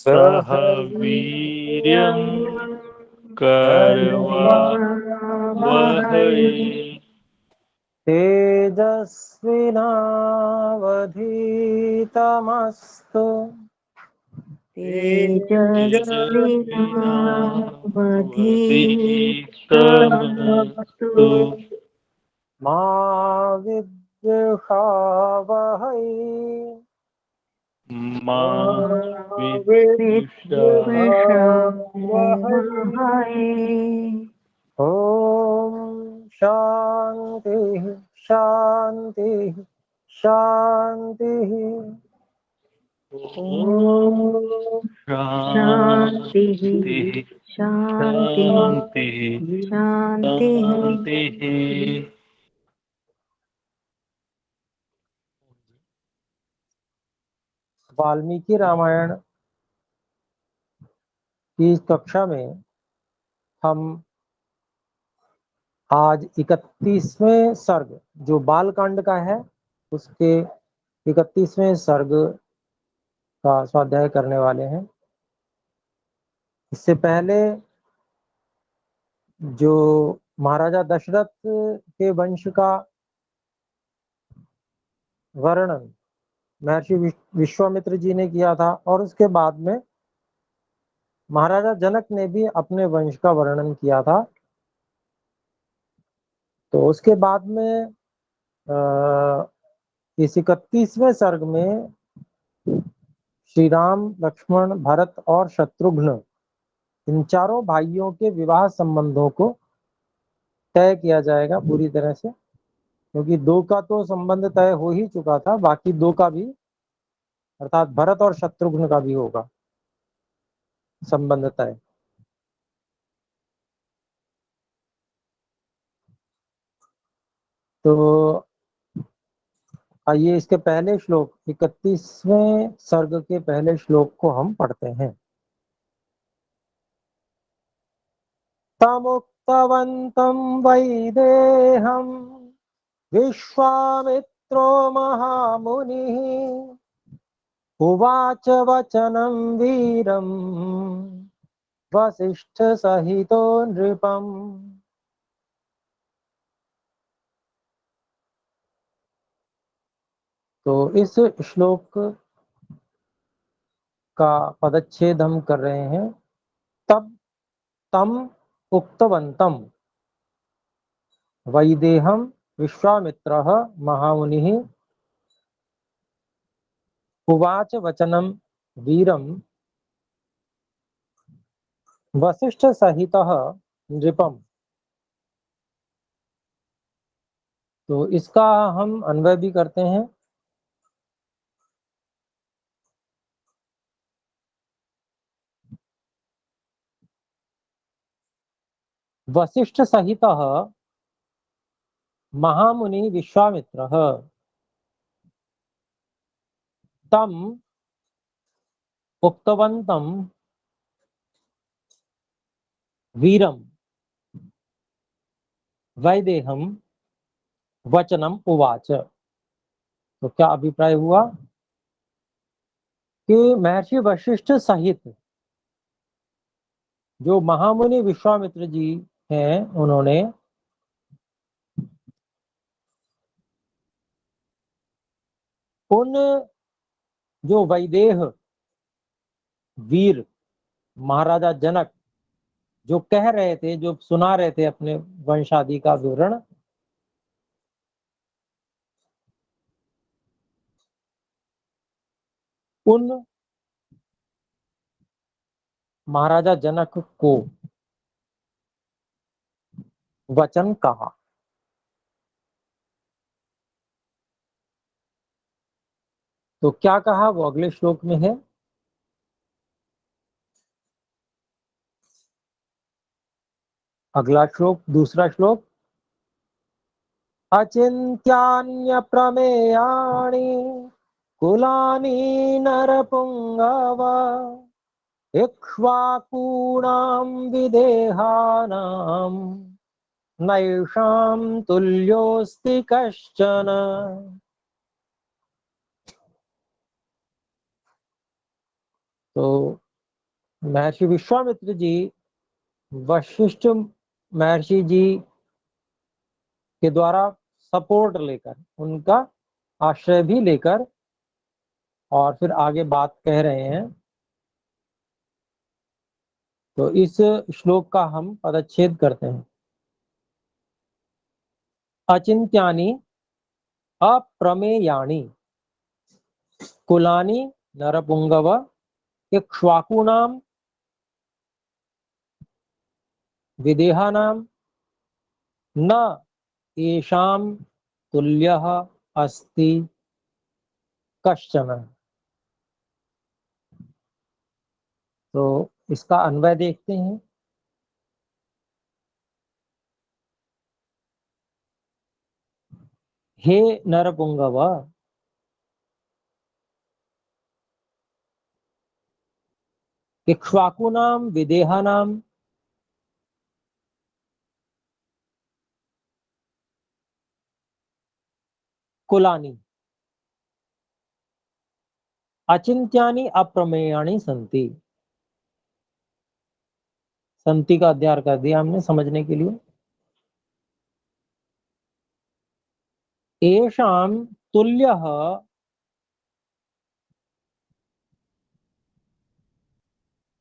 सह वीर्यं करवावहै तेजस्विनावधीतमस्तु तेजस्विनावधीतमस्तु मा विद्विषावहै मा विद्विषावहै। ॐ शान्तिः शान्तिः शान्तिः। ॐ शान्तिः शान्तिः शान्तिः। वाल्मीकि रामायण की इस कक्षा में हम आज 31वें सर्ग जो बालकांड का है उसके 31वें सर्ग का स्वाध्याय करने वाले हैं। इससे पहले जो महाराजा दशरथ के वंश का वर्णन महर्षि विश्वामित्र जी ने किया था और उसके बाद में महाराजा जनक ने भी अपने वंश का वर्णन किया था। तो उसके बाद में इस 31वें सर्ग में श्री राम, लक्ष्मण, भरत और शत्रुघ्न इन चारों भाइयों के विवाह संबंधों को तय किया जाएगा पूरी तरह से, क्योंकि दो का तो संबंध तय हो ही चुका था, बाकी दो का भी अर्थात भरत और शत्रुघ्न का भी होगा संबंध तय। तो आइए इसके पहले श्लोक 31वें सर्ग के पहले श्लोक को हम पढ़ते हैं। तमुक्तवन्तं वैदेहं विश्वामित्रो महामुनिः उवाच वचनं वीरं वसिष्ठ सहितो नृपम्। तो इस श्लोक का पदच्छेद हम कर रहे हैं। तब तम उक्तवंतम वैदेहम विश्वामित्रः महामुनिः उवाच वचनं वीरं वसिष्ठ सहितः नृपम्। तो इसका हम अन्वय भी करते हैं। वसिष्ठ सहितः महामुनि विश्वामित्रः तम उक्तवन्तं वीरं वैदेहं वचनम उवाच। तो क्या अभिप्राय हुआ कि महर्षि वशिष्ठ सहित जो महामुनि विश्वामित्र जी हैं उन्होंने उन जो वैदेह वीर महाराजा जनक जो कह रहे थे, जो सुना रहे थे अपने वंशादि का विवरण, उन महाराजा जनक को वचन कहा। तो क्या कहा वो अगले श्लोक में है। अगला श्लोक, दूसरा श्लोक, अचिंत्यान्य प्रमेयाणि कुलानि नरपुंगव इक्ष्वाकूणां विदेहानां नैषां तुल्योऽस्ति कश्चन। तो महर्षि विश्वामित्र जी वशिष्ठ महर्षि जी के द्वारा सपोर्ट लेकर, उनका आश्रय भी लेकर, और फिर आगे बात कह रहे हैं। तो इस श्लोक का हम पदच्छेद करते हैं। अचिंत्यानि अप्रमेयानि कुलानि नरपुंगव इक्ष्वाकूणां विदेहानां न येषां तुल्यः अस्ति कश्चन। तो इसका अन्वय देखते हैं। हे नरपुंगव, इक्ष्वाकूणां विदेहानां कुलानि अचिंत्यानि अप्रमेयानि सन्ति। संति का अध्यय कर दिया हमने समझने के लिए। येषां तुल्यः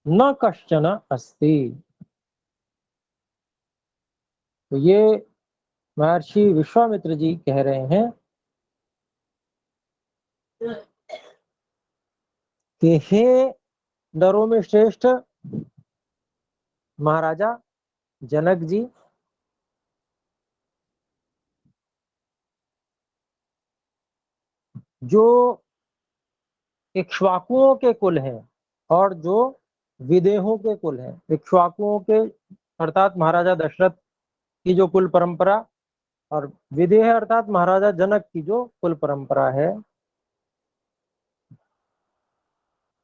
न कश्चन अस्ति। तो ये महर्षि विश्वामित्र जी कह रहे हैं कि हे नरों में श्रेष्ठ महाराजा जनक जी, जो इक्ष्वाकुओं के कुल हैं और जो विदेहों के कुल हैं। इक्ष्वाकुओं के अर्थात महाराजा दशरथ की जो कुल परंपरा, और विदेह अर्थात महाराजा जनक की जो कुल परंपरा है,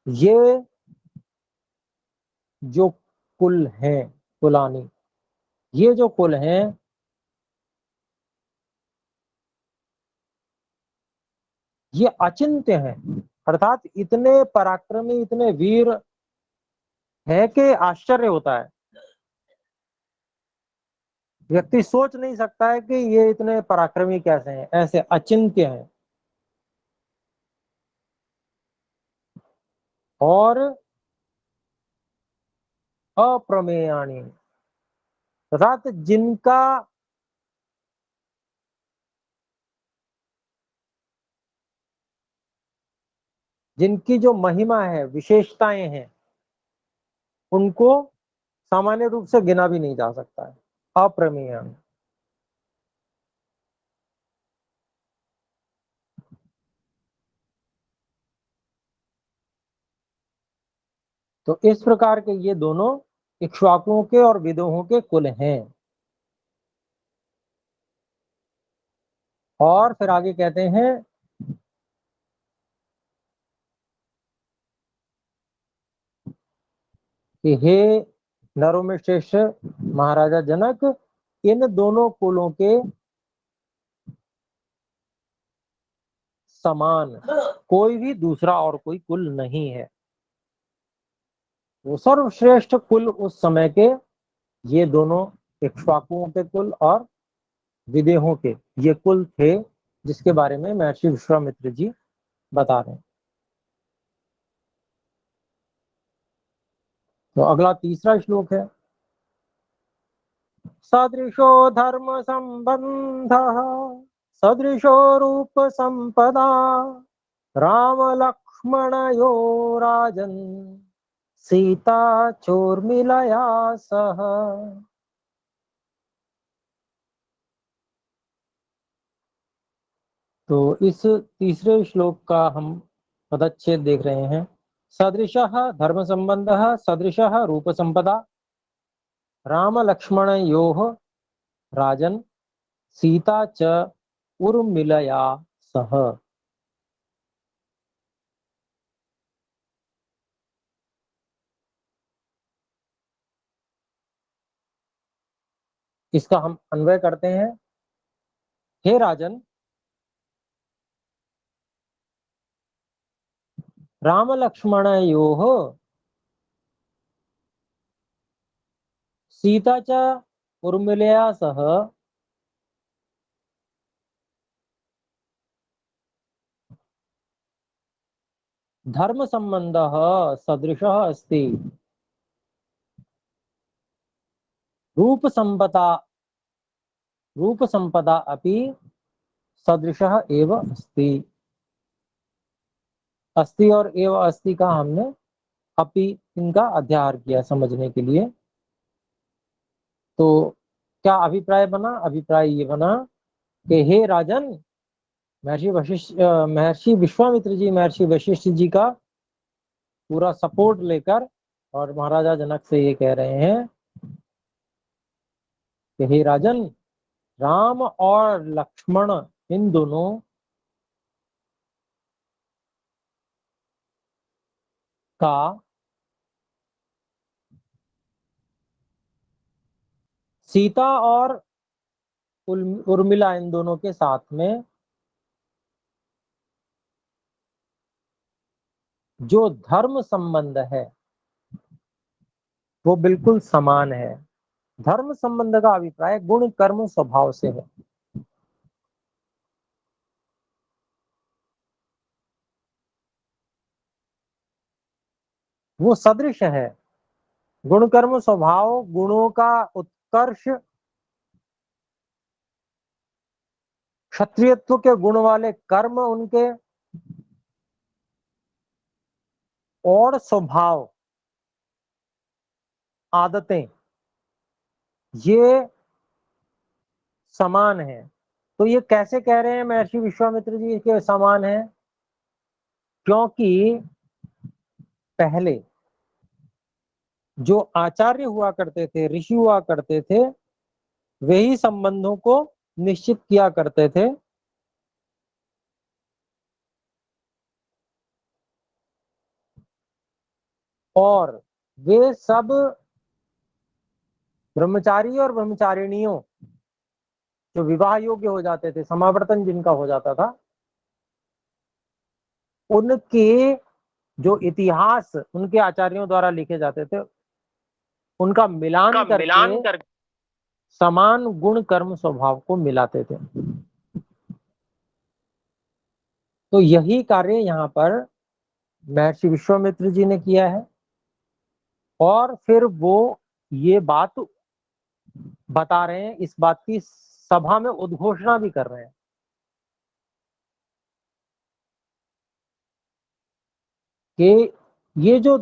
ये जो कुल हैं, कुलानी, ये जो कुल हैं, ये अचिंत्य हैं। अर्थात इतने पराक्रमी, इतने वीर हैं कि आश्चर्य होता है। व्यक्ति सोच नहीं सकता है कि ये इतने पराक्रमी कैसे हैं, ऐसे अचिंत्य हैं। और अप्रमेयाणी, अर्थात जिनका जिनकी जो महिमा है, विशेषताएं हैं, उनको सामान्य रूप से गिना भी नहीं जा सकता है। अप्रमेयाणी। तो इस प्रकार के ये दोनों इक्ष्वाकुओं के और विदोहों के कुल हैं। और फिर आगे कहते हैं कि हे नरों में श्रेष्ठ महाराजा जनक, इन दोनों कुलों के समान कोई भी दूसरा और कोई कुल नहीं है। वो सर्वश्रेष्ठ कुल उस समय के ये दोनों इक्ष्वाकुओं के कुल और विदेहों के ये कुल थे, जिसके बारे में महर्षि विश्वामित्र जी बता रहे हैं। तो अगला तीसरा श्लोक है। सदृशो धर्म संबंध सदृशो रूप संपदा राम लक्ष्मणयो राजन् सीता चोर्मिलया सह। तो इस तीसरे श्लोक का हम पदच्छेद देख रहे हैं। सदृशः धर्म संबंधः सदृशः रूप संपदा राम लक्ष्मणयोः राजन् सीता च उर्मिलया सह। इसका हम अन्वय करते हैं। हे राजन, राम लक्ष्मणयोः सीता च उर्मिलया सह धर्म संबंधः सदृशः अस्ति। रूप संपदा अपि सदृशः एव अस्ति। अस्ति और एव अस्ति का हमने अपि इनका अध्याहार किया समझने के लिए। तो क्या अभिप्राय बना? अभिप्राय ये बना कि हे राजन, महर्षि विश्वामित्र जी महर्षि वशिष्ठ जी का पूरा सपोर्ट लेकर और महाराजा जनक से ये कह रहे हैं कि हे राजन, राम और लक्ष्मण इन दोनों का सीता और उर्मिला इन दोनों के साथ में जो धर्म संबंध है वो बिल्कुल समान है। धर्म संबंध का अभिप्राय गुण कर्म स्वभाव से है। वो सदृश है। गुण कर्म स्वभाव, गुणों का उत्कर्ष, क्षत्रियत्व के गुण वाले कर्म उनके, और स्वभाव आदतें ये समान है। तो ये कैसे कह रहे हैं महर्षि विश्वामित्र जी के समान है? क्योंकि पहले जो आचार्य हुआ करते थे, ऋषि हुआ करते थे, वही संबंधों को निश्चित किया करते थे। और वे सब ब्रह्मचारी और ब्रह्मचारिणियों जो विवाह योग्य हो जाते थे, समावर्तन जिनका हो जाता था, उनके जो इतिहास उनके आचार्यों द्वारा लिखे जाते थे, उनका मिलान करके समान गुण कर्म स्वभाव को मिलाते थे। तो यही कार्य यहाँ पर महर्षि विश्वामित्र जी ने किया है। और फिर वो ये बात बता रहे हैं, इस बात की सभा में उद्घोषणा भी कर रहे हैं कि ये जो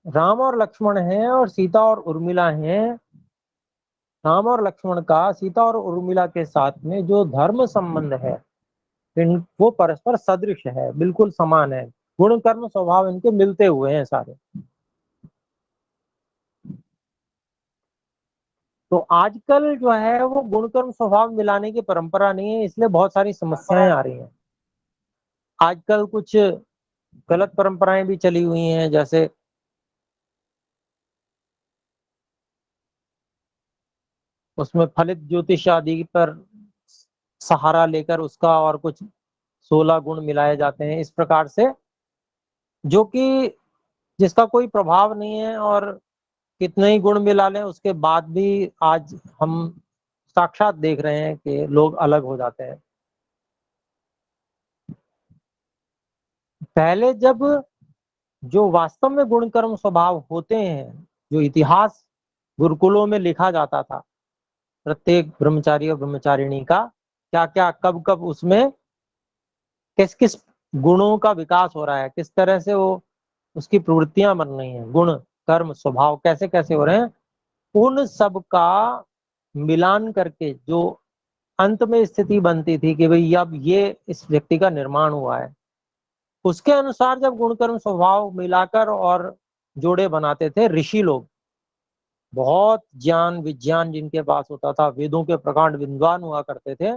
राम और लक्ष्मण हैं और सीता और उर्मिला हैं, राम और लक्ष्मण का सीता और उर्मिला के साथ में जो धर्म संबंध है वो परस्पर सदृश है, बिल्कुल समान है। गुण कर्म स्वभाव इनके मिलते हुए हैं सारे। तो आजकल जो है वो गुण कर्म स्वभाव मिलाने की परंपरा नहीं है, इसलिए बहुत सारी समस्याएं आ रही हैं। आजकल कुछ गलत परंपराएं भी चली हुई हैं, जैसे उसमें फलित ज्योतिष आदि पर सहारा लेकर उसका और कुछ 16 गुण मिलाए जाते हैं इस प्रकार से, जो कि जिसका कोई प्रभाव नहीं है। और कितने ही गुण मिला लें उसके बाद भी आज हम साक्षात देख रहे हैं कि लोग अलग हो जाते हैं। पहले जब जो वास्तव में गुण कर्म स्वभाव होते हैं, जो इतिहास गुरुकुलों में लिखा जाता था प्रत्येक ब्रह्मचारी और ब्रह्मचारिणी का, क्या क्या कब कब उसमें किस किस गुणों का विकास हो रहा है, किस तरह से वो उसकी प्रवृत्तियां बन रही हैं, गुण कर्म स्वभाव कैसे कैसे हो रहे हैं, उन सब का मिलान करके जो अंत में स्थिति बनती थी कि भाई अब ये इस व्यक्ति का निर्माण हुआ है, उसके अनुसार जब गुण कर्म स्वभाव मिलाकर और जोड़े बनाते थे ऋषि लोग, बहुत ज्ञान विज्ञान जिनके पास होता था, वेदों के प्रकांड विद्वान हुआ करते थे,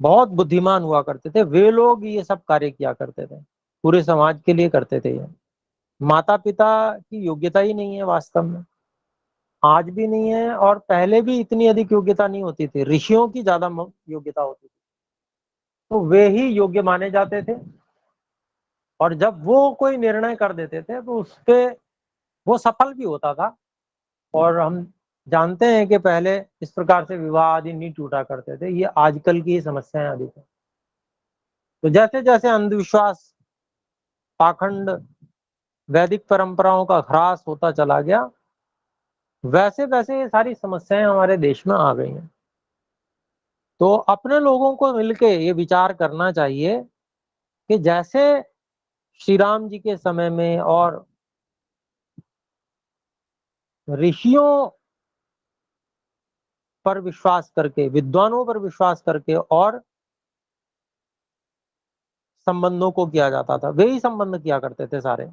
बहुत बुद्धिमान हुआ करते थे, वे लोग ये सब कार्य किया करते थे, पूरे समाज के लिए करते थे ये। माता पिता की योग्यता ही नहीं है वास्तव में, आज भी नहीं है, और पहले भी इतनी अधिक योग्यता नहीं होती थी, ऋषियों की ज्यादा योग्यता होती थी। तो वे ही योग्य माने जाते थे, और जब वो कोई निर्णय कर देते थे तो उस पे वो सफल भी होता था। और हम जानते हैं कि पहले इस प्रकार से विवाह आदि नहीं टूटा करते थे, ये आजकल की समस्याएं अधिक है। तो जैसे जैसे अंधविश्वास, पाखंड, वैदिक परंपराओं का ह्रास होता चला गया, वैसे वैसे ये सारी समस्याएं हमारे देश में आ गई हैं। तो अपने लोगों को मिलके ये विचार करना चाहिए कि जैसे श्री राम जी के समय में और ऋषियों पर विश्वास करके, विद्वानों पर विश्वास करके और संबंधों को किया जाता था, वे ही संबंध किया करते थे सारे।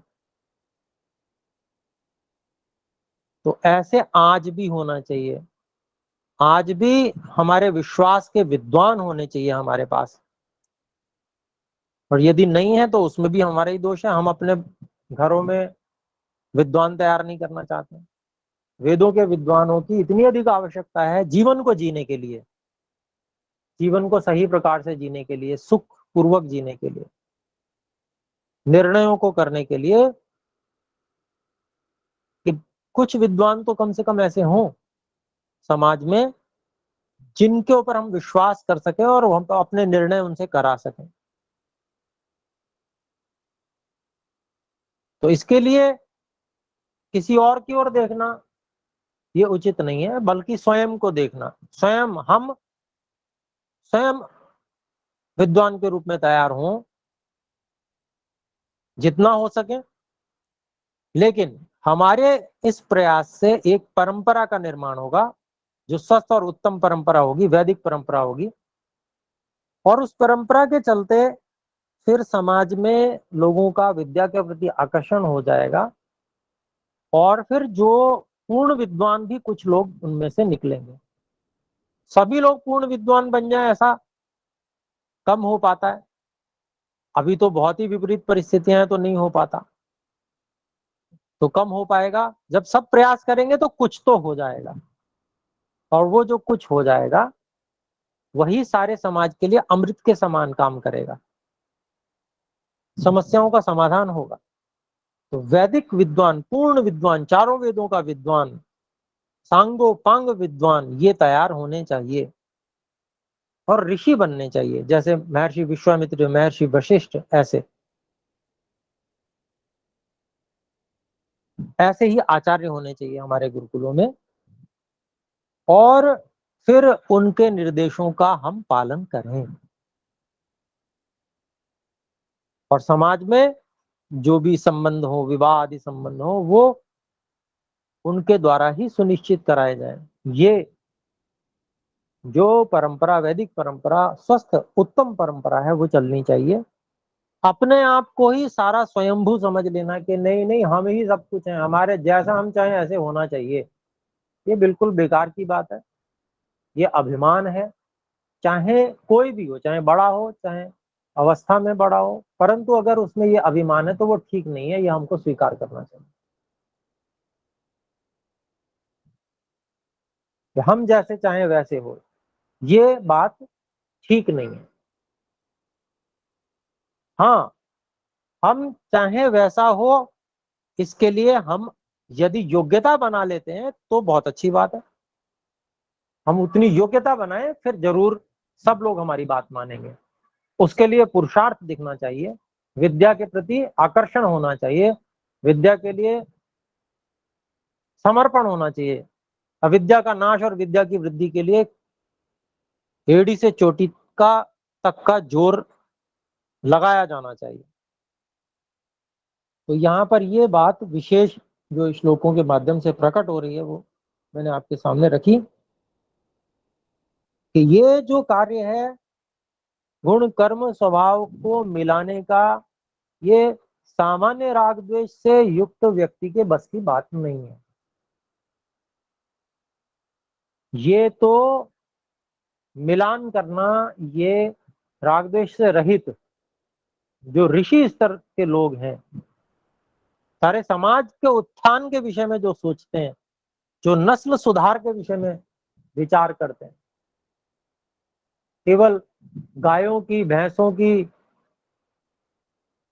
तो ऐसे आज भी होना चाहिए। आज भी हमारे विश्वास के विद्वान होने चाहिए हमारे पास, और यदि नहीं है तो उसमें भी हमारा ही दोष है। हम अपने घरों में विद्वान तैयार नहीं करना चाहते। वेदों के विद्वानों की इतनी अधिक आवश्यकता है जीवन को जीने के लिए, जीवन को सही प्रकार से जीने के लिए, सुख पूर्वक जीने के लिए, निर्णयों को करने के लिए, कि कुछ विद्वान तो कम से कम ऐसे हों समाज में जिनके ऊपर हम विश्वास कर सकें और हम अपने निर्णय उनसे करा सकें। तो इसके लिए किसी और की ओर देखना ये उचित नहीं है, बल्कि स्वयं को देखना। स्वयं हम स्वयं विद्वान के रूप में तैयार हों जितना हो सके, लेकिन हमारे इस प्रयास से एक परंपरा का निर्माण होगा जो स्वस्थ और उत्तम परंपरा होगी, वैदिक परंपरा होगी। और उस परंपरा के चलते फिर समाज में लोगों का विद्या के प्रति आकर्षण हो जाएगा, और फिर जो पूर्ण विद्वान भी कुछ लोग उनमें से निकलेंगे। सभी लोग पूर्ण विद्वान बन जाए ऐसा कम हो पाता है। अभी तो बहुत ही विपरीत परिस्थितियां हैं तो नहीं हो पाता। तो कम हो पाएगा, जब सब प्रयास करेंगे तो कुछ तो हो जाएगा, और वो जो कुछ हो जाएगा वही सारे समाज के लिए अमृत के समान काम करेगा, समस्याओं का समाधान होगा। तो वैदिक विद्वान, पूर्ण विद्वान, चारों वेदों का विद्वान, सांगो पांग विद्वान ये तैयार होने चाहिए और ऋषि बनने चाहिए, जैसे महर्षि विश्वामित्र, महर्षि वशिष्ठ, ऐसे ही आचार्य होने चाहिए हमारे गुरुकुलों में, और फिर उनके निर्देशों का हम पालन करें। और समाज में जो भी संबंध हो, विवाह आदि संबंध हो, वो उनके द्वारा ही सुनिश्चित कराए जाए। ये जो परंपरा, वैदिक परंपरा, स्वस्थ उत्तम परंपरा है, वो चलनी चाहिए। अपने आप को ही सारा स्वयंभू समझ लेना कि नहीं नहीं हम ही सब कुछ हैं, हमारे जैसा हम चाहें ऐसे होना चाहिए, ये बिल्कुल बेकार की बात है। ये अभिमान है, चाहे कोई भी हो, चाहे बड़ा हो चाहे अवस्था में बड़ा हो, परंतु अगर उसमें ये अभिमान है तो वो ठीक नहीं है, ये हमको स्वीकार करना चाहिए कि हम जैसे चाहे वैसे हो। ये बात ठीक नहीं है। हाँ, हम चाहे वैसा हो, इसके लिए हम यदि योग्यता बना लेते हैं तो बहुत अच्छी बात है। हम उतनी योग्यता बनाएं, फिर जरूर सब लोग हमारी बात मानेंगे। उसके लिए पुरुषार्थ दिखना चाहिए, विद्या के प्रति आकर्षण होना चाहिए, विद्या के लिए समर्पण होना चाहिए। अविद्या का नाश और विद्या की वृद्धि के लिए एड़ी से चोटी का तक का जोर लगाया जाना चाहिए। तो यहाँ पर ये बात विशेष जो श्लोकों के माध्यम से प्रकट हो रही है, वो मैंने आपके सामने रखी कि ये जो कार्य है गुण कर्म स्वभाव को मिलाने का, ये सामान्य राग द्वेष से युक्त व्यक्ति के बस की बात नहीं है। ये तो मिलान करना, ये राग द्वेष से रहित जो ऋषि स्तर के लोग हैं, सारे समाज के उत्थान के विषय में जो सोचते हैं, जो नस्ल सुधार के विषय में विचार करते हैं, केवल गायों की, भैंसों की,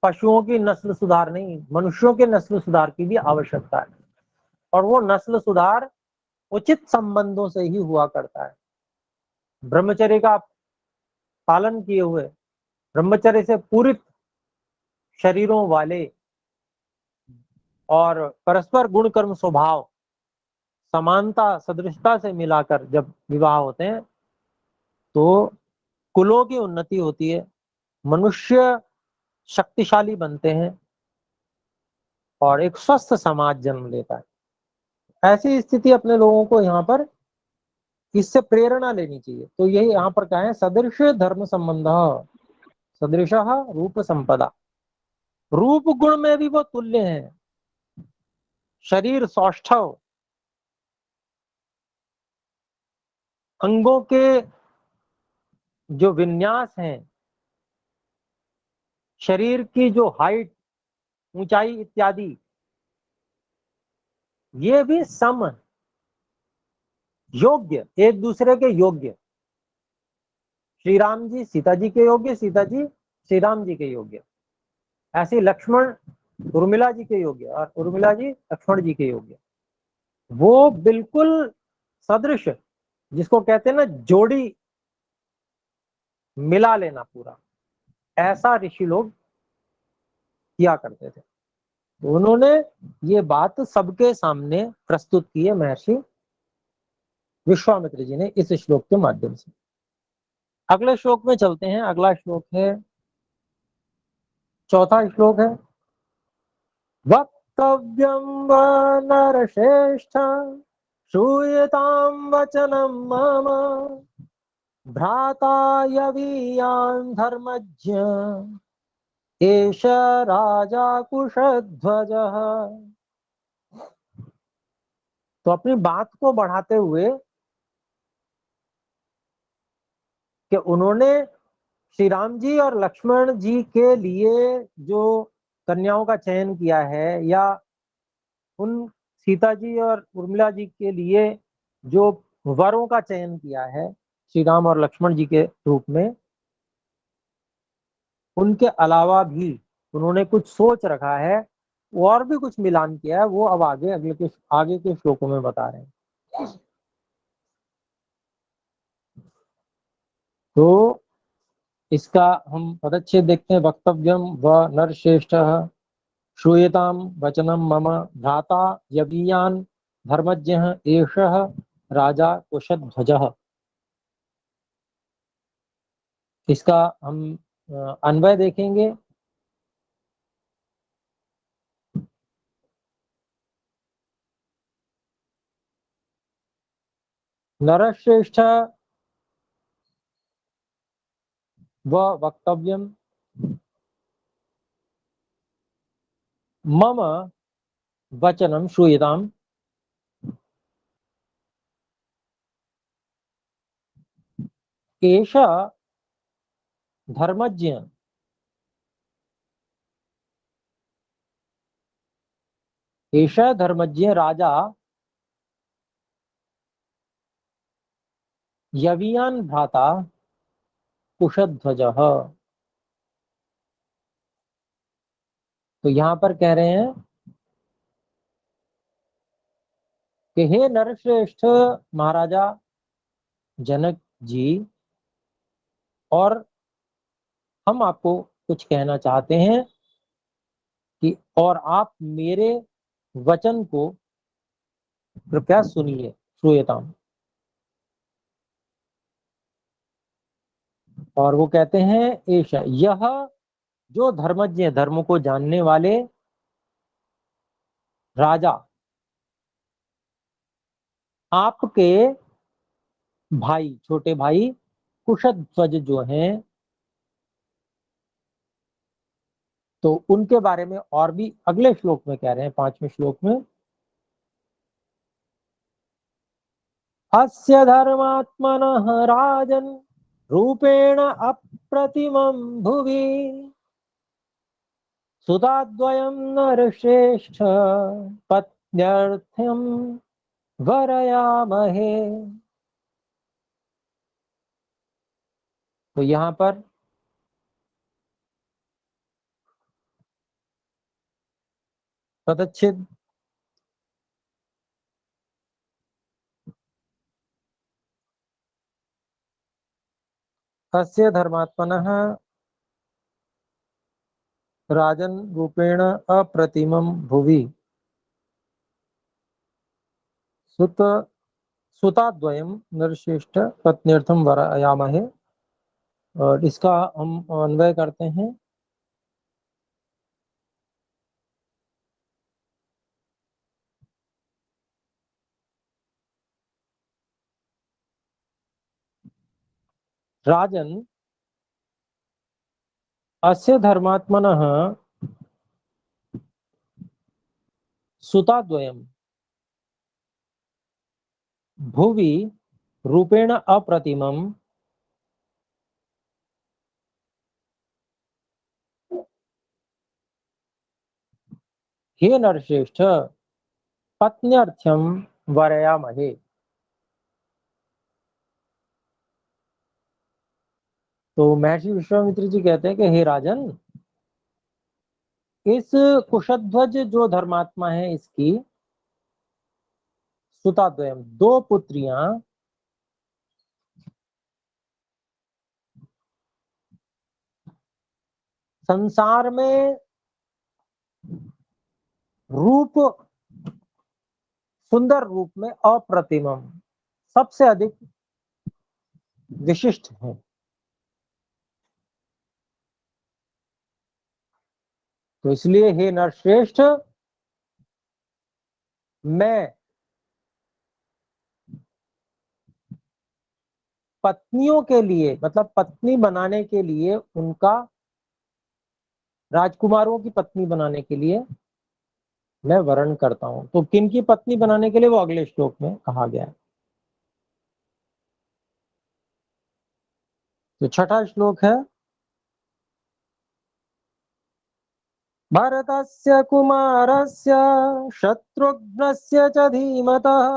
पशुओं की नस्ल सुधार नहीं, मनुष्यों के नस्ल सुधार की भी आवश्यकता है। और वो नस्ल सुधार उचित संबंधों से ही हुआ करता है। ब्रह्मचर्य का पालन किए हुए, ब्रह्मचर्य से पूरित शरीरों वाले और परस्पर गुण कर्म स्वभाव समानता सदृशता से मिलाकर जब विवाह होते हैं तो कुलों की उन्नति होती है, मनुष्य शक्तिशाली बनते हैं और एक स्वस्थ समाज जन्म लेता है। ऐसी स्थिति अपने लोगों को यहाँ पर इससे प्रेरणा लेनी चाहिए। तो यही यहाँ पर क्या है, सदृश धर्म संबंध, सदृश रूप संपदा, रूप गुण में भी वो तुल्य हैं, शरीर सौष्ठव, अंगों के जो विन्यास हैं, शरीर की जो हाइट, ऊंचाई इत्यादि, ये भी सम, योग्य, एक दूसरे के योग्य। श्री राम जी सीता जी के योग्य, सीता जी श्री राम जी के योग्य, ऐसे लक्ष्मण उर्मिला जी के योग्य और उर्मिला जी लक्ष्मण जी के योग्य। वो बिल्कुल सदृश, जिसको कहते हैं ना जोड़ी मिला लेना पूरा, ऐसा ऋषि लोग किया करते थे। तो उन्होंने ये बात सबके सामने प्रस्तुत की है महर्षि विश्वामित्र जी ने इस श्लोक के माध्यम से। अगले श्लोक में चलते हैं। अगला श्लोक है, चौथा श्लोक है, वक्तव्यं व नरश्रेष्ठ श्रूयतां वचनं मम भ्राता यवीयान् धर्मज्ञ एष राजा कुशध्वजः। तो अपनी बात को बढ़ाते हुए कि उन्होंने श्री राम जी और लक्ष्मण जी के लिए जो कन्याओं का चयन किया है, या उन सीता जी और उर्मिला जी के लिए जो वरों का चयन किया है श्री राम और लक्ष्मण जी के रूप में, उनके अलावा भी उन्होंने कुछ सोच रखा है, और भी कुछ मिलान किया है, वो अब आगे के श्लोकों में बता रहे हैं। तो इसका हम पदच्छेद देखते हैं। वक्तव्यम व नरश्रेष्ठ श्रूयताम वचनम मम भ्राता यवीयान धर्मज्ञ एषः राजा कुशध्वजः। इसका हम अन्वय देखेंगे। नरश्रेष्ठ व वक्तव्यम मम वचनम श्रूयताम एष धर्मज्ञ एष धर्मज्ञ राजा यवीयान भ्राता कुशध्वजः। तो यहाँ पर कह रहे हैं कि हे नरश्रेष्ठ महाराजा जनक जी, और हम आपको कुछ कहना चाहते हैं कि और आप मेरे वचन को कृपया सुनिए। श्रूयताम, और वो कहते हैं एष, यह जो धर्मज्ञ, धर्म को जानने वाले राजा आपके भाई, छोटे भाई कुशध्वज जो हैं, तो उनके बारे में और भी अगले श्लोक में कह रहे हैं, 5वें श्लोक में, अस्य धर्मात्मनः राजन् रूपेण अप्रतिमं भुवि सुताद्वयं नरश्रेष्ठ पत्न्यर्थं वरयामहे। तो यहाँ पर पदच्छेद अस्य धर्मात्मनः राजन् रूपेण अप्रतिमं भुवि सुत सुताद्वयं नरश्रेष्ठ पत्न्यर्थं वरायामहे। और इसका हम अन्वय करते हैं। राजन् अस्य धर्मात्मनः सुताद्वयं भुवि रूपेण अप्रतिमं हे नरश्रेष्ठ पत्न्यर्थं वरायामहे। तो महर्षि विश्वामित्र जी कहते हैं कि हे राजन, इस कुशध्वज जो धर्मात्मा है, इसकी सुताद्वयम दो पुत्रियां संसार में रूप, सुंदर रूप में अप्रतिमम, सबसे अधिक विशिष्ट है। तो इसलिए हे नरश्रेष्ठ, मैं पत्नियों के लिए, मतलब पत्नी बनाने के लिए, उनका राजकुमारों की पत्नी बनाने के लिए मैं वर्ण करता हूं। तो किन की पत्नी बनाने के लिए, वो अगले श्लोक में कहा गया है। तो छठा श्लोक है, भरतस्य कुमारस्य शत्रुघ्नस्य च धीमतः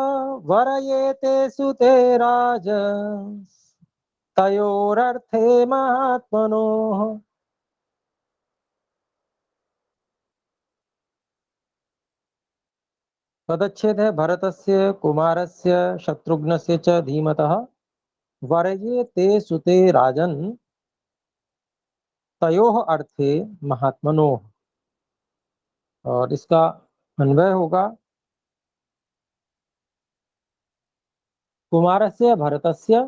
वरयेते सुते राज तयोरर्थे महात्मनोः। पदच्छेद है, भरतस्य कुमारस्य शत्रुघ्नस्य च धीमतः वरयेते सुते राजन् तयोः अर्थे महात्मनोः। और इसका अन्वय होगा, कुमारस्य भरतस्य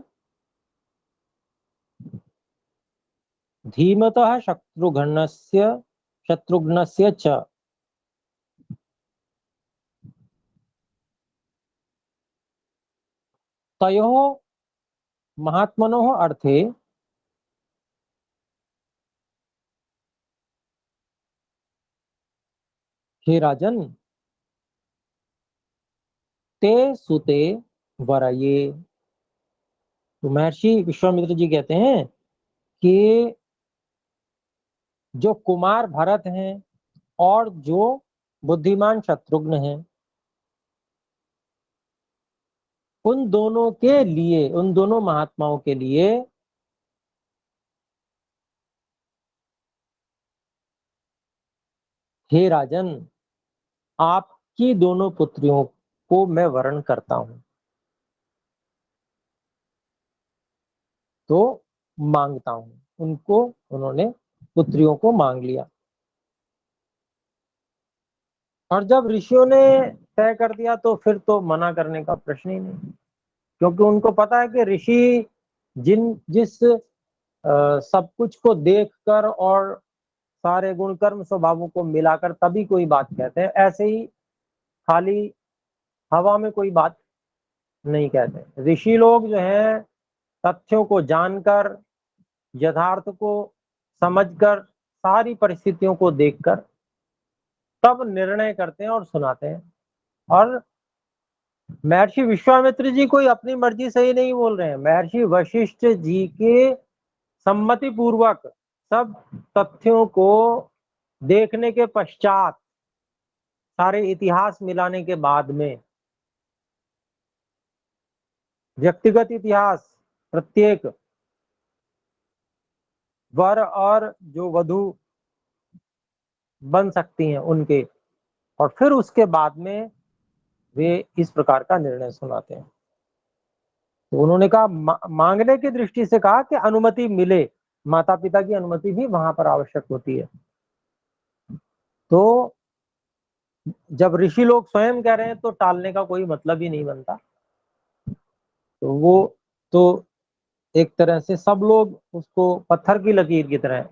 धीमतः शत्रुघ्नस्य च तयोः महात्मनोः अर्थे हे राजन ते सुते वरये। तो महर्षि विश्वामित्र जी कहते हैं कि जो कुमार भरत हैं और जो बुद्धिमान शत्रुघ्न हैं, उन दोनों के लिए, उन दोनों महात्माओं के लिए हे राजन, आपकी दोनों पुत्रियों को मैं वरण करता हूं। तो मांगता हूं उनको, उन्होंने पुत्रियों को मांग लिया। और जब ऋषियों ने तय कर दिया तो फिर तो मना करने का प्रश्न ही नहीं, क्योंकि उनको पता है कि ऋषि जिस सब कुछ को देखकर और सारे गुण कर्म स्वभावों को मिलाकर तभी कोई बात कहते हैं, ऐसे ही खाली हवा में कोई बात नहीं कहते। ऋषि लोग जो हैं, तथ्यों को जानकर, यथार्थ को समझकर, सारी परिस्थितियों को देखकर तब निर्णय करते हैं और सुनाते हैं। और महर्षि विश्वामित्र जी कोई अपनी मर्जी से ही नहीं बोल रहे हैं, महर्षि वशिष्ठ जी के सम्मति पूर्वक सब तथ्यों को देखने के पश्चात, सारे इतिहास मिलाने के बाद में, व्यक्तिगत इतिहास, प्रत्येक वर और जो वधु बन सकती हैं उनके, और फिर उसके बाद में वे इस प्रकार का निर्णय सुनाते हैं। तो उन्होंने कहा मांगने की दृष्टि से कहा कि अनुमति मिले, माता पिता की अनुमति भी वहां पर आवश्यक होती है। तो जब ऋषि लोग स्वयं कह रहे हैं तो टालने का कोई मतलब ही नहीं बनता। तो वो तो एक तरह से सब लोग उसको पत्थर की लकीर की तरह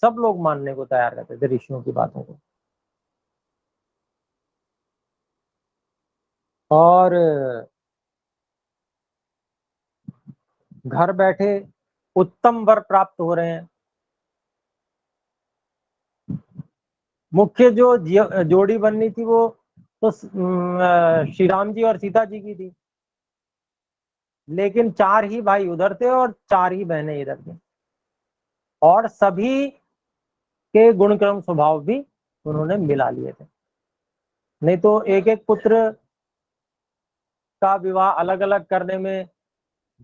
सब लोग मानने को तैयार रहते थे ऋषियों की बातों को। और घर बैठे उत्तम वर प्राप्त हो रहे हैं। मुख्य जो जोड़ी बननी थी वो तो श्री राम जी और सीता जी की थी, लेकिन 4 ही भाई उधर थे और 4 ही बहनें इधर थी, और सभी के गुणक्रम स्वभाव भी उन्होंने मिला लिए थे। नहीं तो एक एक पुत्र का विवाह अलग अलग करने में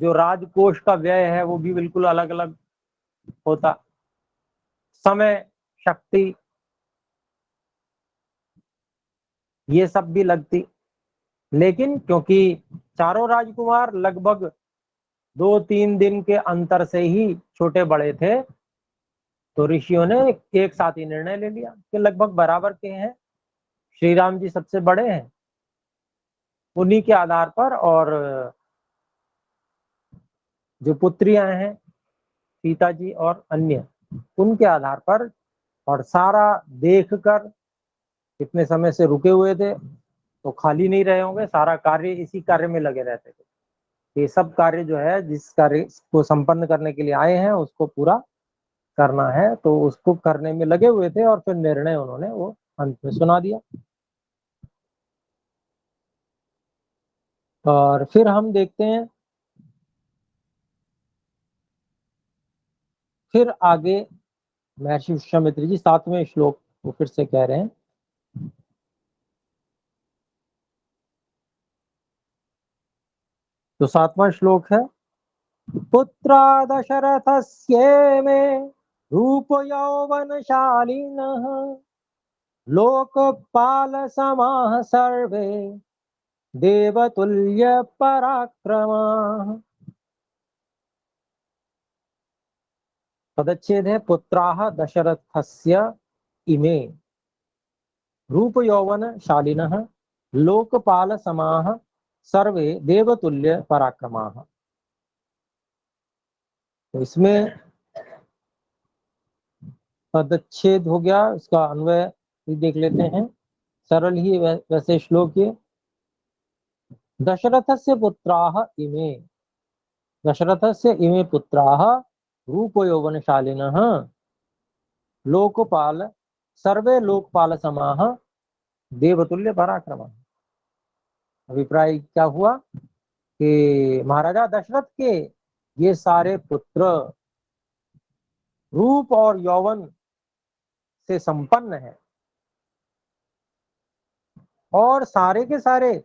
जो राजकोष का व्यय है वो भी बिल्कुल अलग अलग होता, समय, शक्ति, ये सब भी लगती। लेकिन क्योंकि चारों राजकुमार लगभग 2-3 दिन के अंतर से ही छोटे बड़े थे, तो ऋषियों ने एक साथ ही निर्णय ले लिया कि लगभग बराबर के हैं, श्री राम जी सबसे बड़े हैं, उन्हीं के आधार पर, और जो पुत्रियां हैं सीता जी और अन्य, उनके आधार पर, और सारा देखकर इतने समय से रुके हुए थे तो खाली नहीं रहे होंगे, सारा कार्य इसी कार्य में लगे रहते थे। ये सब कार्य जो है, जिस कार्य को संपन्न करने के लिए आए हैं उसको पूरा करना है, तो उसको करने में लगे हुए थे, और फिर निर्णय उन्होंने वो अंत में सुना दिया। और फिर हम देखते हैं फिर आगे महर्षि विश्वामित्र जी 7वें श्लोक को फिर से कह रहे हैं। तो 7वां श्लोक है, पुत्रा दशरथस्येमे रूप यौवनशालिनः लोकपाल समाः सर्वे देवतुल्य पराक्रमाः। पदच्छेद है, पुत्राः दशरथस्य इमे रूप यौवनशालिनः लोकपाल समाः सर्वे देवतुल्य पराक्रमाः। तो इसमें पदच्छेद हो गया, इसका अन्वय भी देख लेते हैं। सरल ही वैसे श्लोक ये, दशरथस्य पुत्राः इमे, दशरथस्य इमे पुत्राः रूप यौवनशालिनः लोकपाल सर्वे लोकपाल समाः देवतुल्य पराक्रमः। अभिप्राय क्या हुआ कि महाराजा दशरथ के ये सारे पुत्र रूप और यौवन से संपन्न है, और सारे के सारे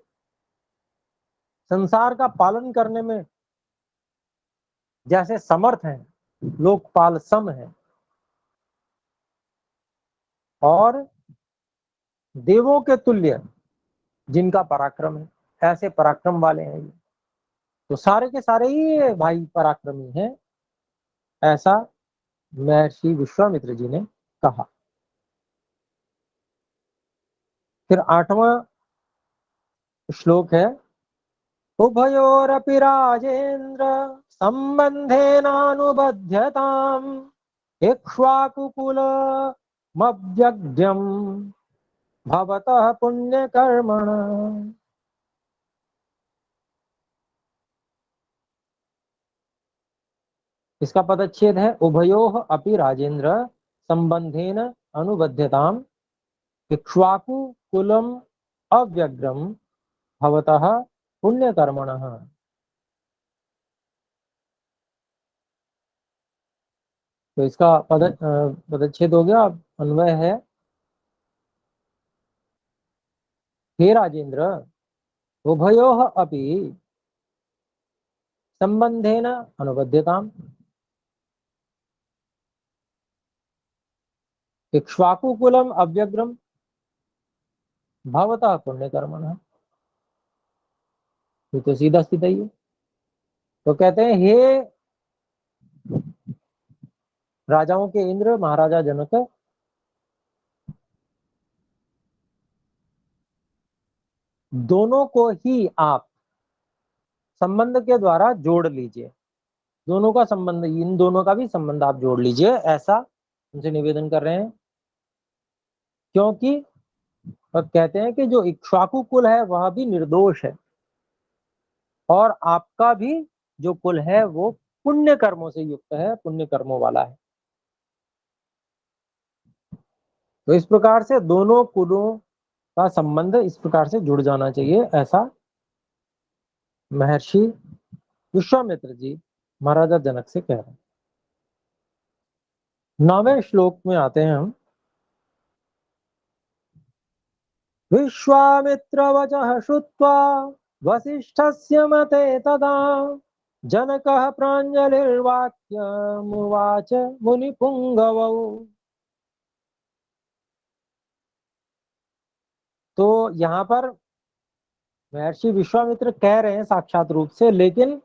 संसार का पालन करने में जैसे समर्थ हैं, लोकपाल सम है, और देवों के तुल्य जिनका पराक्रम है, ऐसे पराक्रम वाले हैं ये। तो सारे के सारे ही ये भाई पराक्रमी हैं, ऐसा महर्षि विश्वामित्र जी ने कहा। फिर 8वां श्लोक है, उभयोरपि राजेन्द्र संबंधेनानुबध्यताम् इक्ष्वाकुकुलमव्यग्र्यम् भवतः पुण्यकर्मण। इसका पदच्छेद है, उभयोः अपि राजेन्द्र संबंधेन अनुबध्यताम् इक्ष्वाकुकुलम् अव्यग्रम भवतः पुण्यकर्मणः। तो इसका पदच्छेद हो गया, अन्वय है, हे राजेंद्र, उभयोः अपि संबंधेन अनुबध्यताम् इक्ष्वाकुकुलम् अव्यग्रम भवतः पुण्यकर्मणः। ये तो सीधा सीधा ही है। तो कहते हैं हे राजाओं के इंद्र, महाराजा जनक, दोनों को ही आप संबंध के द्वारा जोड़ लीजिए, दोनों का संबंध, इन दोनों का भी संबंध आप जोड़ लीजिए, ऐसा उनसे निवेदन कर रहे हैं। क्योंकि कहते हैं कि जो इक्ष्वाकु कुल है वह भी निर्दोष है, और आपका भी जो कुल है वो पुण्य कर्मों से युक्त है, पुण्य कर्मों वाला है। तो इस प्रकार से दोनों कुलों का संबंध इस प्रकार से जुड़ जाना चाहिए, ऐसा महर्षि विश्वामित्र जी महाराजा जनक से कह रहे हैं। 9वें श्लोक में आते हैं हम। विश्वामित्र वचः श्रुत्वा वसिष्ठस्य मते तदा जनकः प्राञ्जलिर्वाक्यमुवाच मुनिपुंगवौ। तो यहाँ पर महर्षि विश्वामित्र कह रहे हैं साक्षात रूप से, लेकिन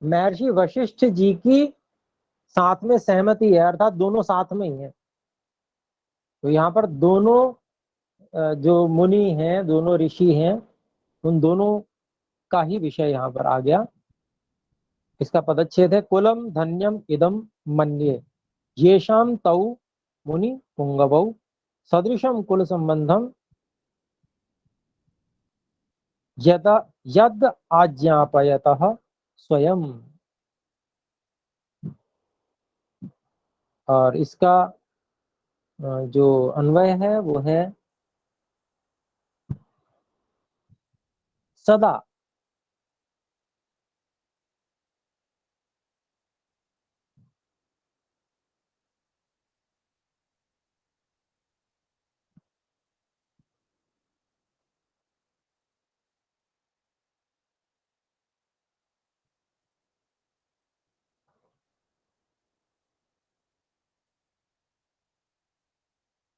महर्षि वशिष्ठ जी की साथ में सहमति है, अर्थात दोनों साथ में ही है। तो यहाँ पर दोनों जो मुनि हैं, दोनों ऋषि हैं, उन दोनों का ही विषय यहाँ पर आ गया। इसका पदच्छेद है कुलम धन्यम इदम मन्ये येषाम तौ मुनि पुंगवौ सदृशम कुल संबंधम यद यद आज्ञापयतः स्वयं। और इसका जो अन्वय है वो है सदा।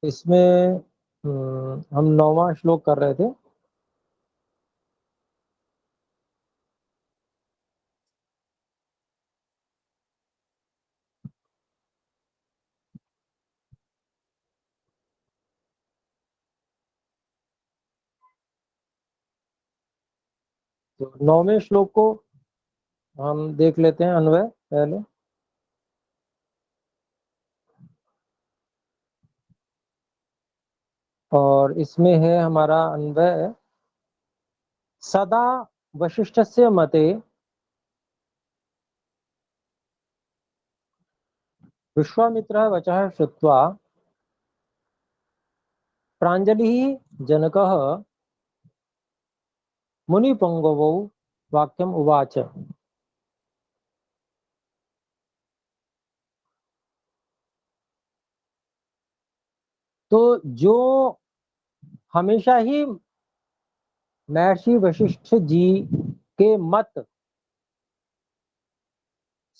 इसमें हम 9वां श्लोक कर रहे थे। तो 9वें श्लोक को हम देख लेते हैं अन्वय पहले। और इसमें है हमारा अन्वय सदा वशिष्ठस्य मते विश्वामित्रः वचः श्रुत्वा प्राञ्जलिः जनकः मुनिपुंगवौ वाक्यम उवाच। तो जो हमेशा ही महर्षि वशिष्ठ जी के मत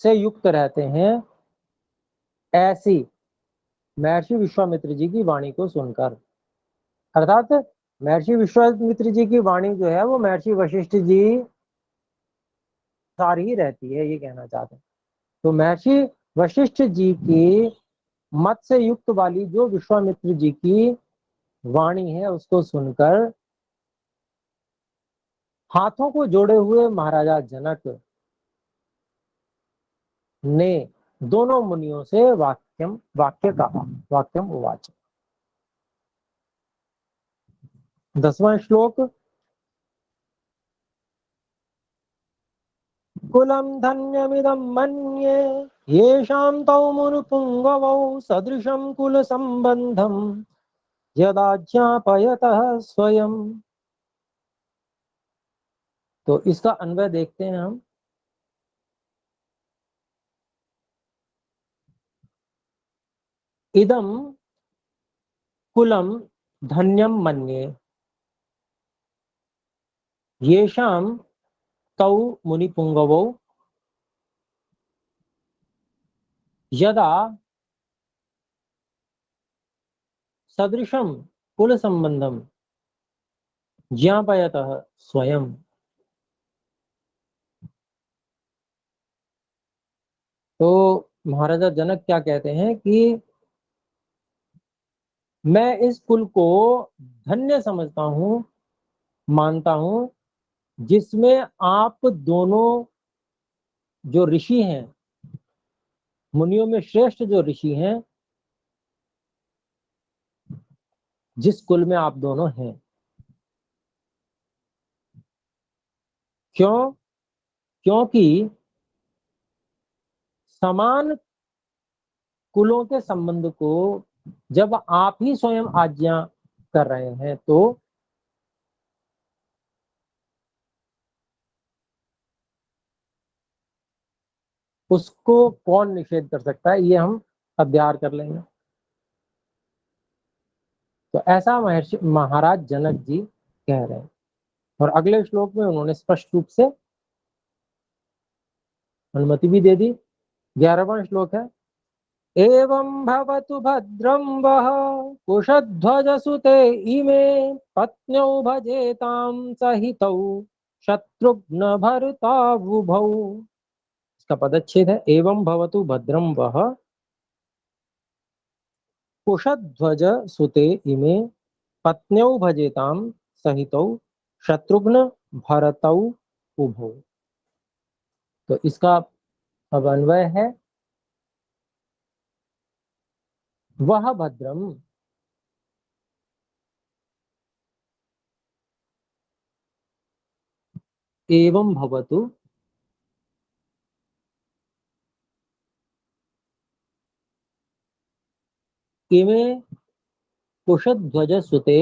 से युक्त रहते हैं, ऐसी महर्षि विश्वामित्र जी की वाणी को सुनकर, अर्थात महर्षि विश्वामित्र जी की वाणी जो है वो महर्षि वशिष्ठ जी सारी ही रहती है, ये कहना चाहते हैं। तो महर्षि वशिष्ठ जी की मत से युक्त वाली जो विश्वामित्र जी की वाणी है उसको सुनकर हाथों को जोड़े हुए महाराजा जनक ने दोनों मुनियों से वाक्य कहा, वाक्यम उवाच। 10वां श्लोक कुलम धन्यमिदं मन्ये येषां तौ मुनिपुंगवौ सदृशं कुल संबंधम यदाज्ञापयतः स्वयं। तो इसका अन्वय देखते हैं हम। इदम कुलम धन्यम मन्ये येषां तौ मुनिपुंगवौ यदा सदृशम कुल संबंधम ज्ञापयतः स्वयं। तो महाराजा जनक क्या कहते हैं कि मैं इस कुल को धन्य समझता हूं, मानता हूं, जिसमें आप दोनों जो ऋषि हैं, मुनियों में श्रेष्ठ जो ऋषि हैं, जिस कुल में आप दोनों हैं। क्यों? क्योंकि समान कुलों के संबंध को जब आप ही स्वयं आज्ञा कर रहे हैं तो उसको कौन निषेध कर सकता है, ये हम अध्ययन कर लेंगे। तो ऐसा महर्षि महाराज जनक जी कह रहे हैं, और अगले श्लोक में उन्होंने स्पष्ट रूप से अनुमति भी दे दी। 11वां श्लोक है, एवं भवतु भद्रं वः कुशध्वज सुते इमे पत्न्यौ भजेतां सहितौ शत्रुघ्न भरतावुभौ। इसका पदच्छेद है, एवं भवतु भद्रं वः कुशध्वज सुते इमे पत्न्यौ भजेतां सहितौ शत्रुघ्न भरतौ उभौ। तो इसका अब अन्वय है, वह भद्रम एवं भवतु इमे कुशध्वज सुते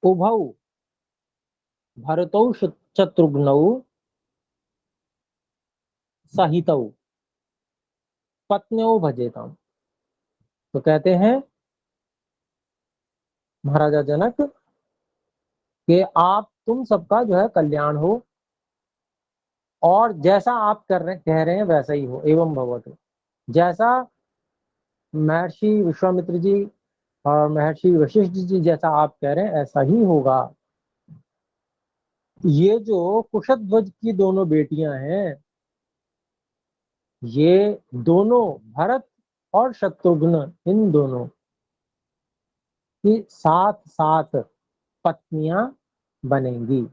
उभौ भरतौ शत्रुघ्नौ सहितौ पत्न्यौ भजेताम। तो कहते हैं महाराजा जनक कि आप तुम सबका जो है कल्याण हो, और जैसा आप कह रहे हैं वैसा ही हो। एवं भवतु, जैसा महर्षि विश्वामित्र जी और महर्षि वशिष्ठ जी जैसा आप कह रहे हैं ऐसा ही होगा। ये जो कुशध्वज की दोनों बेटियां हैं, ये दोनों भरत और शत्रुघ्न, इन दोनों की साथ साथ पत्नियां बनेंगी।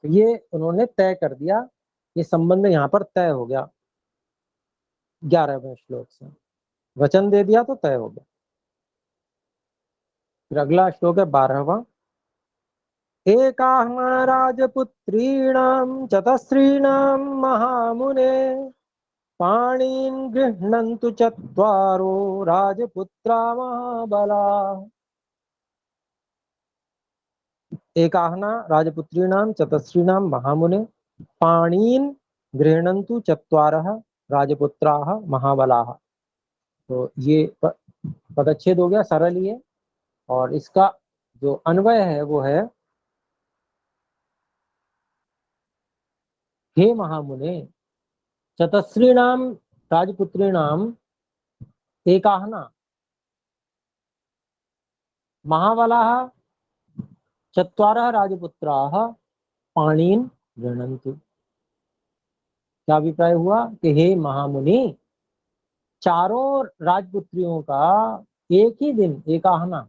ये उन्होंने तय कर दिया, ये संबंध यहाँ पर तय हो गया 11वें श्लोक से। वचन दे दिया तो तय हो गया। फिर अगला श्लोक है 12वां, एकाहम राजपुत्रीणां चतस्रीणां महामुने पाणीन् गृह्णन्तु चत्वारो राजपुत्रा महाबला। एकाहना राजपुत्रीणां चतस्रीणां महामुने पाणीन् गृह्णन्तु चत्वारः राजपुत्राः महाबलाः। तो ये पदच्छेद हो गया, सरल ही है। और इसका जो अन्वय है वो है, हे महामुने चतस्रीणां राजपुत्रीणां एकाहना महाबलाः चत्वारः राजपुत्राः पाणीन् गृह्णन्तु। क्या अभिप्राय हुआ कि हे महामुनि, चारों राजपुत्रियों का एक ही दिन, एकाहना,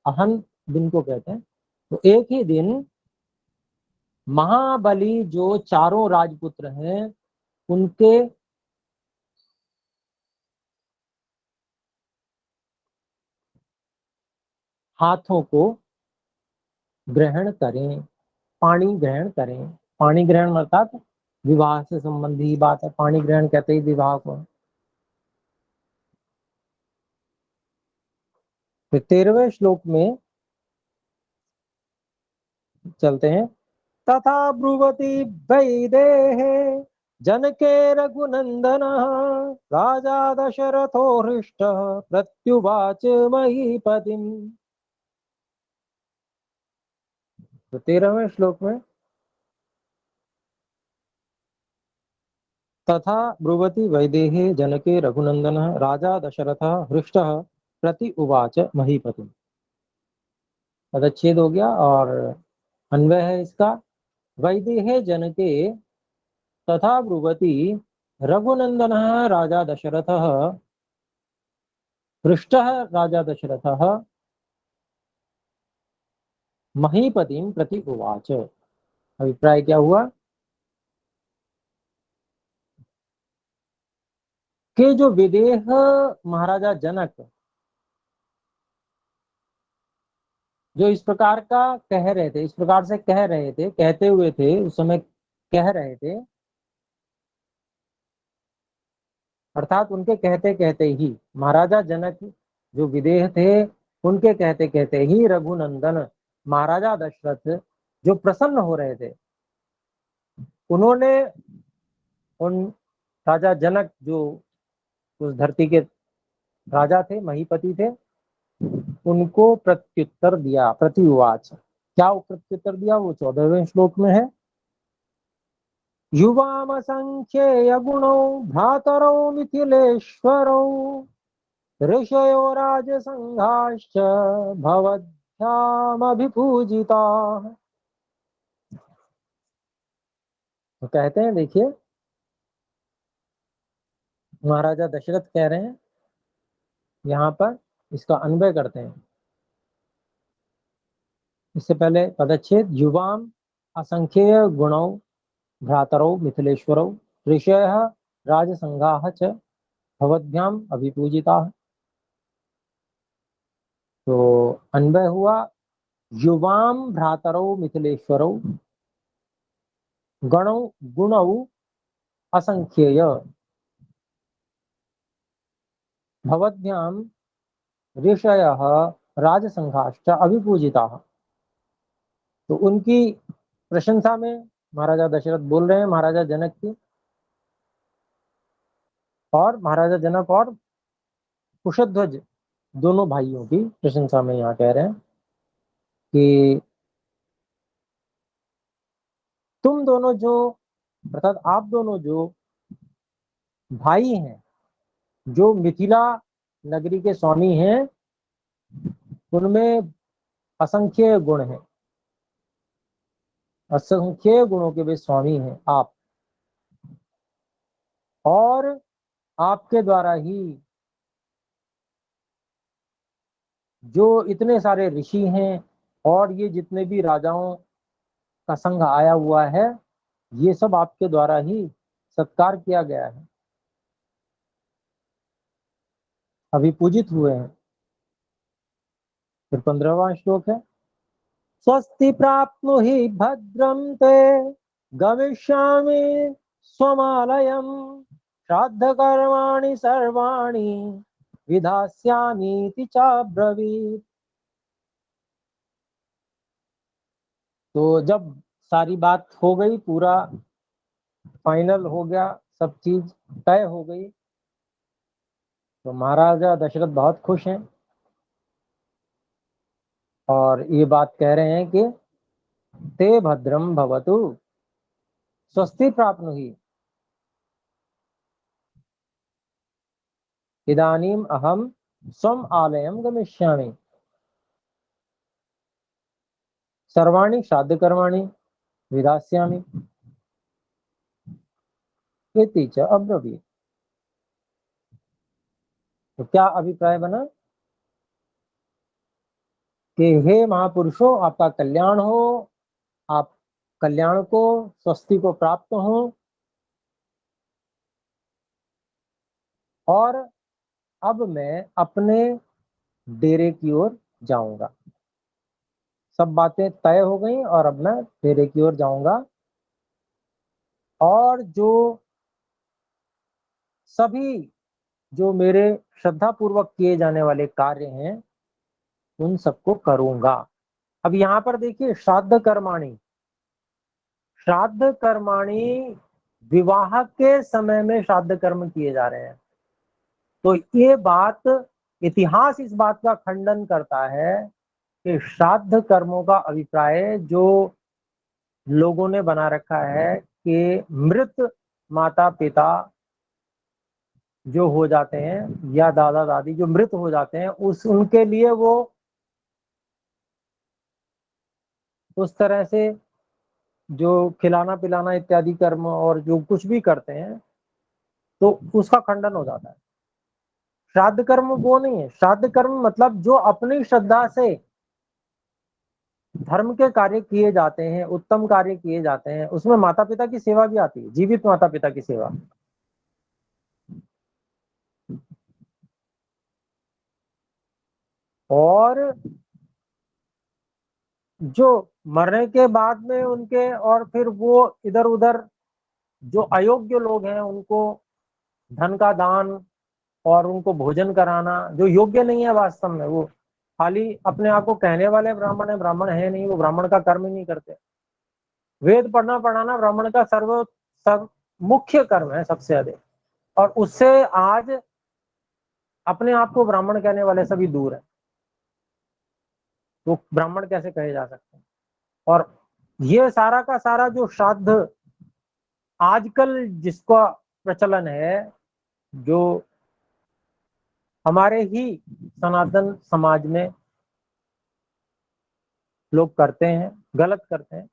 अहन दिन को कहते हैं, तो एक ही दिन महाबली जो चारों राजपुत्र हैं उनके हाथों को ग्रहण करें, पानी ग्रहण करें। पानी ग्रहण अर्थात विवाह से संबंधी बात है, पानी ग्रहण कहते ही विवाह को। फिर 13वें श्लोक में चलते हैं, तथा ब्रुवती वैदेहे जनके रघुनंदन राजा दशरथो हृष्ट प्रत्युवाच महीपतिम्। तो 13वें श्लोक में, तथा ब्रुवती वैदेहे जनके रघुनंदन राजा दशरथ हृष्ट प्रति उवाच महीपतिम्। पदच्छेद हो गया और अन्वय है इसका। वैदेहे जनके तथा ब्रुवति रघुनंदनः राजा दशरथः पृष्टः राजा दशरथः महीपतिं प्रति उवाच। अभिप्राय क्या हुआ कि जो विदेह महाराजा जनक जो इस प्रकार का कह रहे थे, इस प्रकार से कह रहे थे, कहते हुए थे उस समय, कह रहे थे, अर्थात उनके कहते कहते ही महाराजा जनक जो विदेह थे उनके कहते कहते ही रघुनंदन महाराजा दशरथ जो प्रसन्न हो रहे थे, उन्होंने उन राजा जनक जो उस धरती के राजा थे, महीपति थे, उनको प्रत्युत्तर दिया। प्रतिउवाच, क्या वो प्रत्युत्तर दिया वो 14वें श्लोक में है। युवामसंख्येय गुणौ भ्रातरौ मिथिलेश्वरौ ऋषयो राजसंघाश्च भवद्भ्यामभिपूजिताः। तो कहते हैं, देखिए महाराजा दशरथ कह रहे हैं, यहाँ पर इसका अन्वय करते हैं। इससे पहले पदच्छेद, युवाम असंख्येय गुणौ भ्रातरौ मिथिलेश्वरौ ऋषयः राजसंघाः च भवद्भ्याम अभिपूजिताः। तो अन्वय हुआ, युवाम भ्रातरौ मिथिलेश्वरौ गणौ गुणौ असंख्येय भवद्भ्याम ऋषयः राजसंघाश्च अभिपूजिताः। तो उनकी प्रशंसा में महाराजा दशरथ बोल रहे हैं महाराजा जनक की, और महाराजा जनक और कुशध्वज दोनों भाइयों की प्रशंसा में यहाँ कह रहे हैं कि तुम दोनों जो, अर्थात आप दोनों जो भाई हैं, जो मिथिला नगरी के स्वामी हैं, उनमें असंख्य गुण हैं, असंख्य गुणों के वे स्वामी हैं आप, और आपके द्वारा ही जो इतने सारे ऋषि हैं और ये जितने भी राजाओं का संघ आया हुआ है, ये सब आपके द्वारा ही सत्कार किया गया है, अभी पूजित हुए हैं। फिर 15वां श्लोक है, स्वस्ति प्राप्नुहि भद्रं ते गमिष्यामि स्वमालयम् श्राद्ध कर्माणि सर्वाणि विधास्यामीति चाब्रवीत्। तो जब सारी बात हो गई, पूरा फाइनल हो गया, सब चीज तय हो गई, तो महाराजा दशरथ बहुत खुश हैं और ये बात कह रहे हैं कि ते भद्रम भवतु स्वस्ति प्राप्नुहि इदानीम अहम स्वम आलयम गमिष्यामि सर्वाणि श्राद्ध कर्माणि विधास्यामि इति च अब्रवीत्। तो क्या अभिप्राय बना कि हे महापुरुषों, आपका कल्याण हो, आप कल्याण को, स्वस्ति को प्राप्त हो, और अब मैं अपने डेरे की ओर जाऊंगा। सब बातें तय हो गई और अब मैं डेरे की ओर जाऊंगा, और जो सभी जो मेरे श्रद्धा पूर्वक किए जाने वाले कार्य हैं उन सबको करूंगा। अब यहाँ पर देखिए, श्राद्ध कर्माणि, श्राद्ध कर्माणि, विवाह के समय में श्राद्ध कर्म किए जा रहे हैं। तो ये बात, इतिहास इस बात का खंडन करता है कि श्राद्ध कर्मों का अभिप्राय जो लोगों ने बना रखा है कि मृत माता पिता जो हो जाते हैं या दादा दादी जो मृत हो जाते हैं, उस उनके लिए वो उस तरह से जो खिलाना पिलाना इत्यादि कर्म और जो कुछ भी करते हैं तो उसका खंडन हो जाता है। श्राद्ध कर्म वो नहीं है। श्राद्ध कर्म मतलब जो अपनी श्रद्धा से धर्म के कार्य किए जाते हैं, उत्तम कार्य किए जाते हैं, उसमें माता पिता की सेवा भी आती है, जीवित माता पिता की सेवा। और जो मरने के बाद में उनके और फिर वो इधर उधर जो अयोग्य लोग हैं उनको धन का दान और उनको भोजन कराना, जो योग्य नहीं है वास्तव में, वो खाली अपने आप को कहने वाले ब्राह्मण है, ब्राह्मण है नहीं, वो ब्राह्मण का कर्म ही नहीं करते। वेद पढ़ना पढ़ाना ब्राह्मण का सर्व मुख्य कर्म है, सबसे अधिक। और उससे आज अपने आप को ब्राह्मण कहने वाले सभी दूर है। तो ब्राह्मण कैसे कहे जा सकते हैं? और ये सारा का सारा जो श्राद्ध आजकल जिसका प्रचलन है, जो हमारे ही सनातन समाज में लोग करते हैं, गलत करते हैं,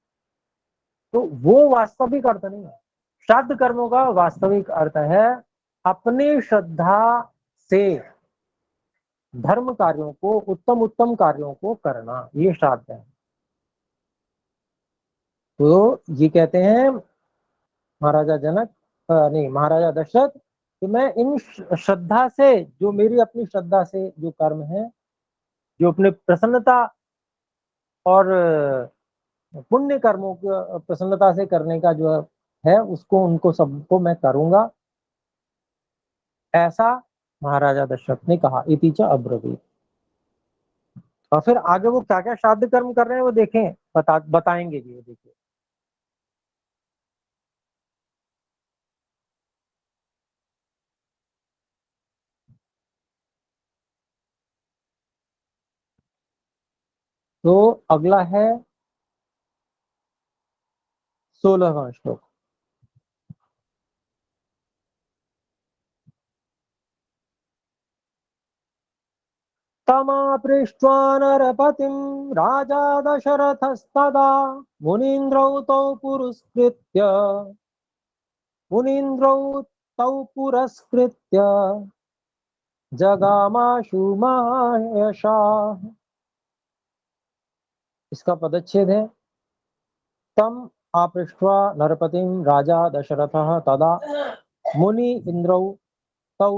तो वो वास्तविक अर्थ नहीं है। श्राद्ध कर्मों का वास्तविक अर्थ है अपनी श्रद्धा से धर्म कार्यों को, उत्तम उत्तम कार्यों को करना, ये श्राद्ध है। तो ये कहते हैं महाराजा जनक, नहीं, महाराजा दशरथ, कि मैं इन श्रद्धा से, जो मेरी अपनी श्रद्धा से जो कर्म है, जो अपने प्रसन्नता और पुण्य कर्मों को प्रसन्नता से करने का जो है, उसको उनको सबको मैं करूंगा, ऐसा महाराजा दशरथ ने कहा। इति च अब्रवीत। और फिर आगे वो क्या क्या श्राद्ध कर्म कर रहे हैं वो देखें, बताएंगे जी, वो देखिए। तो अगला है 16वां श्लोक। तमापृष्ट्वा नरपतिं राजा दशरथस्तदा मुनीन्द्रौ तौ पुरस्कृत्य मुनीन्द्रौ तौ पुरस्कृत्य जगामाशु महायशाः। इसका पदच्छेद है, तम आपृष्ट्वा नरपतिं राजा दशरथः तदा मुनि इंद्रौ तौ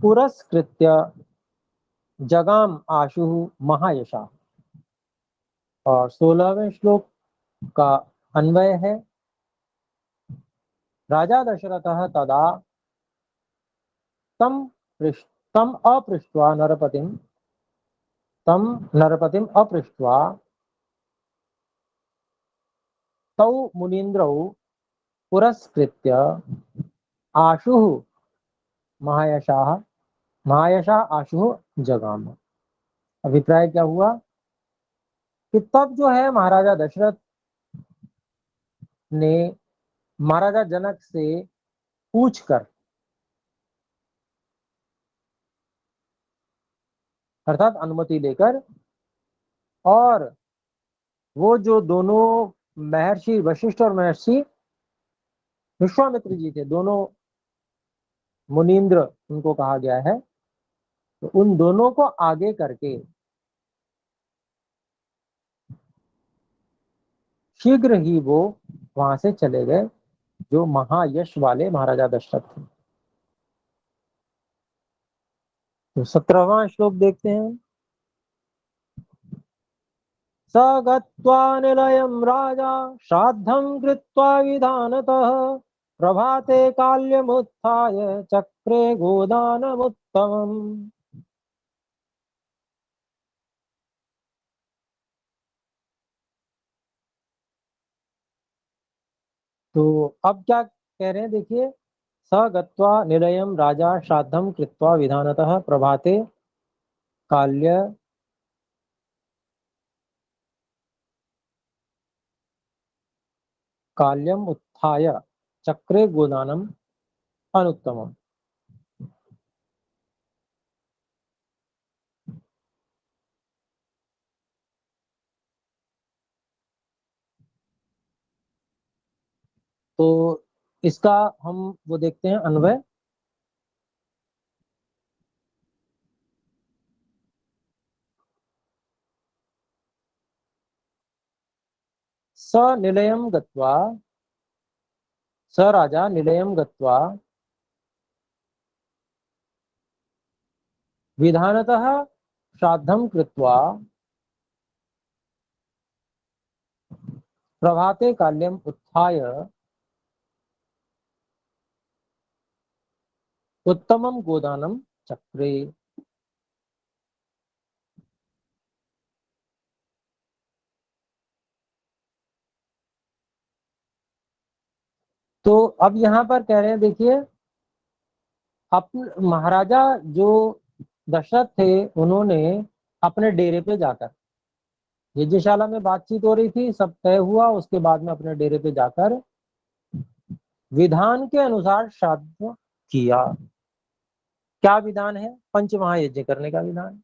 पुरस्कृत्य जगाम आशु महायशा। और 16वें श्लोक का अन्वय है, राजा दशरथः तदा तम तम अपृष्ट्वा नरपतिं तम नरपतिम अपृष्ट्वा तौ मुनीन्द्रौ पुरस्कृत्य आशु महायशाः महायशा आशु जगाम। अभिप्राय क्या हुआ कि तब जो है महाराजा दशरथ ने महाराजा जनक से पूछकर, अर्थात अनुमति लेकर, और वो जो दोनों महर्षि वशिष्ठ और महर्षि विश्वामित्र जी थे, दोनों मुनीन्द्र उनको कहा गया है, तो उन दोनों को आगे करके शीघ्र ही वो वहां से चले गए, जो महायश वाले महाराजा दशरथ थे। तो 17वां श्लोक देखते हैं। स गत्वा निलयं राजा श्राद्धं कृत्वा विधानतः प्रभाते काल्यमुत्थाय चक्रे गोदानमुत्तमम्। तो अब क्या कह रहे हैं देखिए, स गत्वा निलयं राजा श्राद्धं कृत्वा विधानतः प्रभाते काल्य काल्यम उत्थाय चक्रे गोदानम अनुत्तमम। तो इसका हम वो देखते हैं अन्वय। स निलयम गत्वा, स राजा निलयम गत्वा विधानतः श्राद्धं कृत्वा प्रभाते काल्यम उत्थाय उत्तमम गोदानम चक्रे। तो अब यहाँ पर कह रहे हैं, देखिए, अपने महाराजा जो दशरथ थे, उन्होंने अपने डेरे पे जाकर, यज्ञशाला में बातचीत हो रही थी, सब तय हुआ, उसके बाद में अपने डेरे पे जाकर विधान के अनुसार श्राद्ध किया। क्या विधान है? पंच महायज्ञ करने का विधान।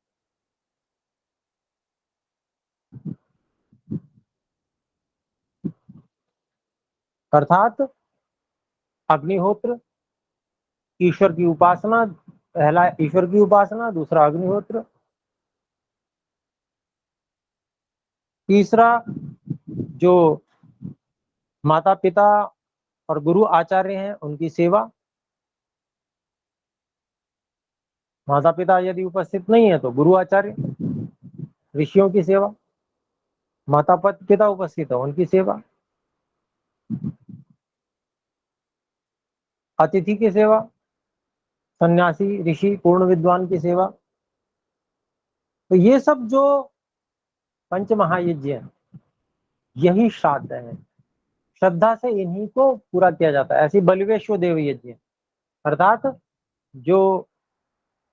अर्थात अग्निहोत्र, ईश्वर की उपासना, पहला ईश्वर की उपासना, दूसरा अग्निहोत्र, तीसरा जो माता पिता और गुरु आचार्य हैं उनकी सेवा। माता पिता यदि उपस्थित नहीं है तो गुरु आचार्य ऋषियों की सेवा, माता पिता उपस्थित है उनकी सेवा, अतिथि की सेवा, सन्यासी ऋषि पूर्ण विद्वान की सेवा। तो ये सब जो पंच महायज्ञ हैं, यही श्राद्ध है। श्रद्धा से इन्हीं को पूरा किया जाता है। ऐसी बलिवेश्वर देव यज्ञ, अर्थात जो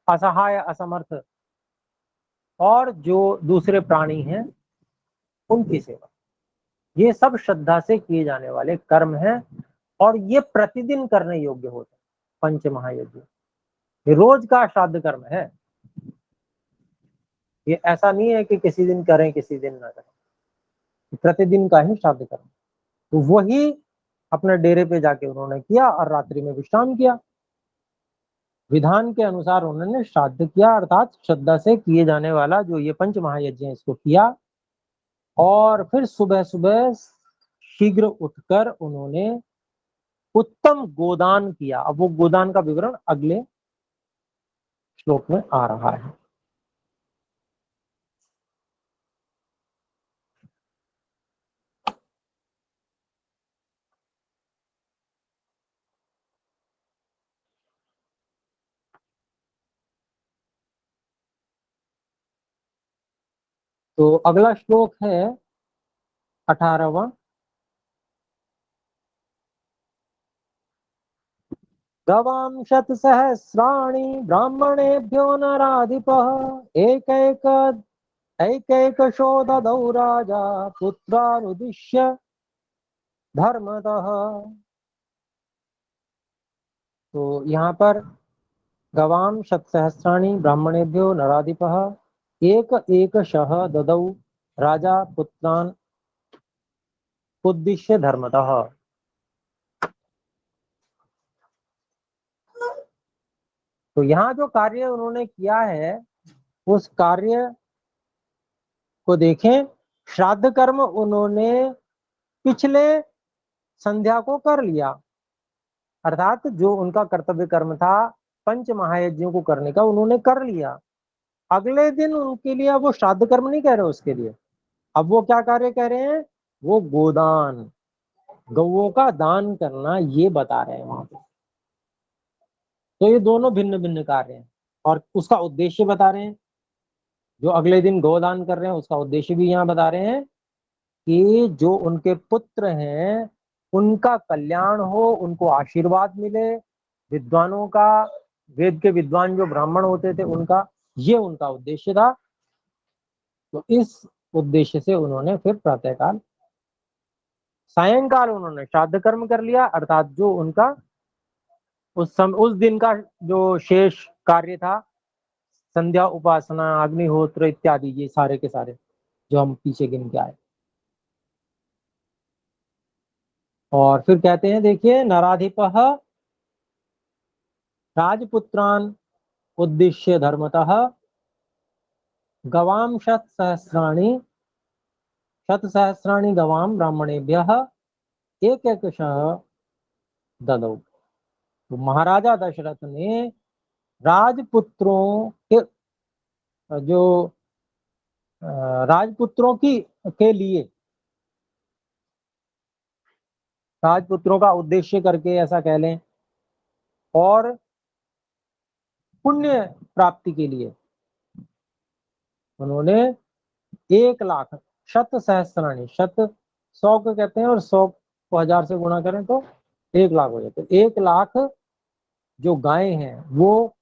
असहाय, असमर्थ और जो दूसरे प्राणी हैं उनकी सेवा, ये सब श्रद्धा से किए जाने वाले कर्म हैं और ये प्रतिदिन करने योग्य होते हैं। पंच महायज्ञ ये रोज का श्राद्ध कर्म है। ये ऐसा नहीं है कि किसी दिन करें किसी दिन ना करें, प्रतिदिन का ही श्राद्ध कर्म। तो वही अपने डेरे पे जाके उन्होंने किया और रात्रि में विश्राम किया। विधान के अनुसार उन्होंने श्राद्ध किया, अर्थात श्रद्धा से किए जाने वाला जो ये पंच महायज्ञ है इसको किया। और फिर सुबह सुबह शीघ्र उठकर उन्होंने उत्तम गोदान किया। अब वो गोदान का विवरण अगले श्लोक में आ रहा है। तो अगला श्लोक है 18वां। गवां शतसहस्राणि ब्राह्मणेभ्यो नराधिपः एकैकशो ददौ राजा पुत्रानुदिश्य धर्मतः। तो यहाँ पर गवां शतसहस्राणि ब्राह्मणेभ्यो नराधिपः एकैकशः ददौ राजा पुत्रान् उद्दिश्य धर्मतः। तो यहाँ जो कार्य उन्होंने किया है उस कार्य को देखें। श्राद्ध कर्म उन्होंने पिछले संध्या को कर लिया, अर्थात जो उनका कर्तव्य कर्म था पंच महायज्ञों को करने का उन्होंने कर लिया। अगले दिन उनके लिए अब वो श्राद्ध कर्म नहीं कह रहे उसके लिए, अब वो क्या कार्य कह रहे हैं? वो गोदान, गौओं का दान करना, ये बता रहे हैं वहां पे। तो ये दोनों भिन्न भिन्न कार्य हैं और उसका उद्देश्य बता रहे हैं। जो अगले दिन गोदान कर रहे हैं उसका उद्देश्य भी यहाँ बता रहे हैं कि जो उनके पुत्र हैं उनका कल्याण हो, उनको आशीर्वाद मिले, विद्वानों का, वेद के विद्वान जो ब्राह्मण होते थे उनका, ये उनका उद्देश्य था। तो इस उद्देश्य से उन्होंने फिर प्रातःकाल, सायंकाल उन्होंने श्राद्ध कर्म कर लिया, अर्थात जो उनका उस दिन का जो शेष कार्य था, संध्या, उपासना, अग्निहोत्र इत्यादि, ये सारे के सारे जो हम पीछे गिन के आए। और फिर कहते हैं, देखिए, नराधिपः राजपुत्रान उद्दिश्य धर्मतः गवाम शतसहस्राणि गवाम ब्राह्मणेभ्यः एकैकशः ददौ। तो महाराजा दशरथ ने राजपुत्रों के जो राजपुत्रों की के लिए, राजपुत्रों का उद्देश्य करके ऐसा कह लें, और पुण्य प्राप्ति के लिए उन्होंने 1,00,000 शत सहस्राणी, शत 100 को कहते हैं और 100 को 1000 से गुणा करें तो 1,00,000 हो जाते। 1,00,000 जो गायें हैं वो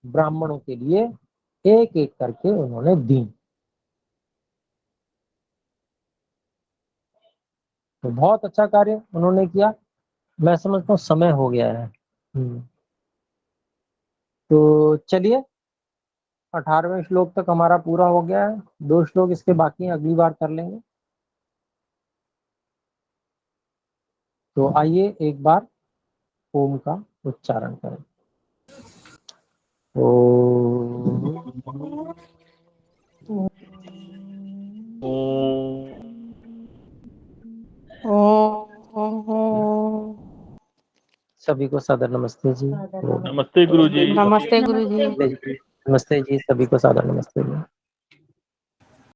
ब्राह्मणों के लिए एक एक करके उन्होंने दी। तो बहुत अच्छा कार्य उन्होंने किया। मैं समझता हूँ समय हो गया है। तो चलिए, 18वें श्लोक तक हमारा पूरा हो गया है। 2 श्लोक इसके बाकी हैं, अगली बार कर लेंगे। तो आइए एक बार ओम का उच्चारण करें। ओम सभी को सादर नमस्ते जी। नमस्ते गुरु जी। नमस्ते गुरु जी। नमस्ते जी, सभी को सादर नमस्ते जी।